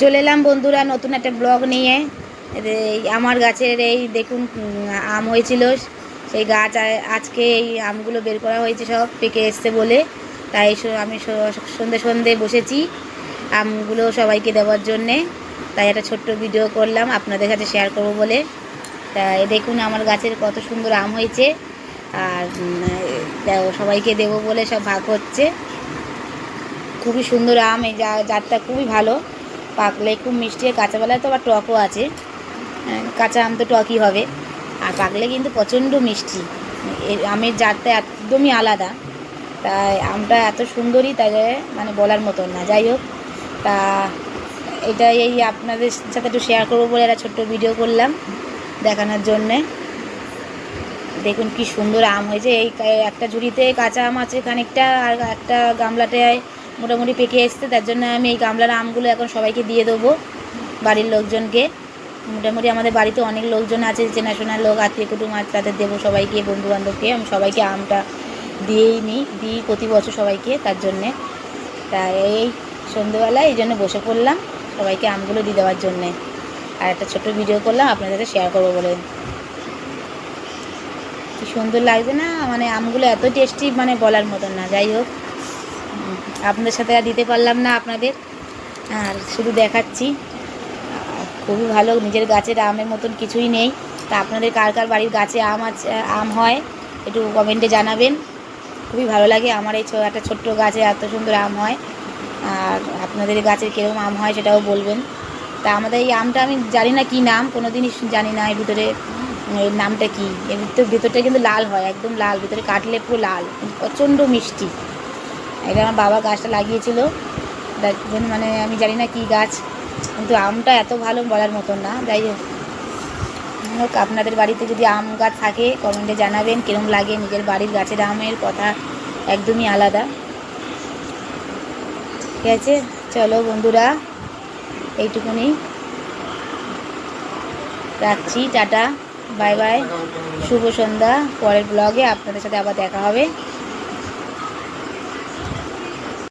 চলে এলাম বন্ধুরা নতুন একটা ব্লগ নিয়ে। আমার গাছের এই দেখুন আম হয়েছিল, সেই গাছ আজকে এই আমগুলো বের করা হয়েছে, সব পেকে এসছে বলে। তাই আমি সন্ধে সন্ধে বসেছি আমগুলো সবাইকে দেওয়ার জন্যে। তাই একটা ছোট্ট ভিডিও করলাম আপনাদের কাছে শেয়ার করব বলে। তাই দেখুন আমার গাছের কত সুন্দর আম হয়েছে, আর সবাইকে দেবো বলে সব ভাগ হচ্ছে। খুবই সুন্দর আম, এই জাতটা খুবই ভালো, পাকলে খুব মিষ্টি, কাঁচাবেলায় তো আবার টকও আছে। কাঁচা আম তো টকই হবে, আর পাকলে কিন্তু প্রচণ্ড মিষ্টি। এই আমের জাতটা একদমই আলাদা, তাই আমটা এত সুন্দরই, তাই মানে বলার মতন না। যাই হোক, তা এটাই এই আপনাদের সাথে একটু শেয়ার করবো বলে একটা ছোট্ট ভিডিও করলাম দেখানোর জন্যে। দেখুন কি সুন্দর আম হয়েছে। এই একটা ঝুড়িতে কাঁচা আম আছে খানিকটা, আর একটা গামলাটায় মোটামুটি পেকে এসছে। তার জন্য আমি এই গামলার আমগুলো এখন সবাইকে দিয়ে দেবো, বাড়ির লোকজনকে। মোটামুটি আমাদের বাড়িতে অনেক লোকজন আছে, চেনাশোনার লোক, আত্মীয় কুটুম আছে, তাদের দেবো সবাইকে, বন্ধুবান্ধবকে। আমি সবাইকে আমটা দিই প্রতি বছর সবাইকে, তার জন্যে। তাই এই সন্ধ্যেবেলায় এই জন্য বসে পড়লাম সবাইকে আমগুলো দিয়ে দেওয়ার জন্যে, আর একটা ছোট্ট ভিডিও করলাম আপনাদের সাথে শেয়ার করবো বলে। কি সুন্দর লাগছে না, মানে আমগুলো এত টেস্টি, মানে বলার মতন না। যাই হোক, আপনাদের সাথে আর দিতে পারলাম না আপনাদের, আর শুধু দেখাচ্ছি। খুবই ভালো, নিজের গাছের আমের মতন কিছুই নেই। তা আপনাদের কার কার বাড়ির গাছে আম হয় একটু কমেন্টে জানাবেন। খুবই ভালো লাগে আমার এই একটা ছোট্ট গাছে এত সুন্দর আম হয়, আর আপনাদের গাছের কীরকম আম হয় সেটাও বলবেন। তা আমাদের এই আমটা আমি জানি না কী নাম, কোনো দিনই জানি না এর ভিতরে এর নামটা কী। এর ভিতরটা কিন্তু লাল হয়, একদম লাল, ভিতরে কাটলে পুরো লাল, প্রচণ্ড মিষ্টি। এটা আমার বাবা গাছটা লাগিয়েছিল, তার জন্য মানে আমি জানি না কী গাছ, কিন্তু আমটা এত ভালো বলার মতন না। যাই হোক, আপনাদের বাড়িতে যদি আম গাছ থাকে কমেন্টে জানাবেন কীরকম লাগে। নিজের বাড়ির গাছের আমের কথা একদমই আলাদা। ঠিক আছে, চলো বন্ধুরা, এইটুকুনি রাখছি, টাটা, বাই বাই, শুভ সন্ধ্যা। পরের ব্লগে আপনাদের সাথে আবার দেখা হবে।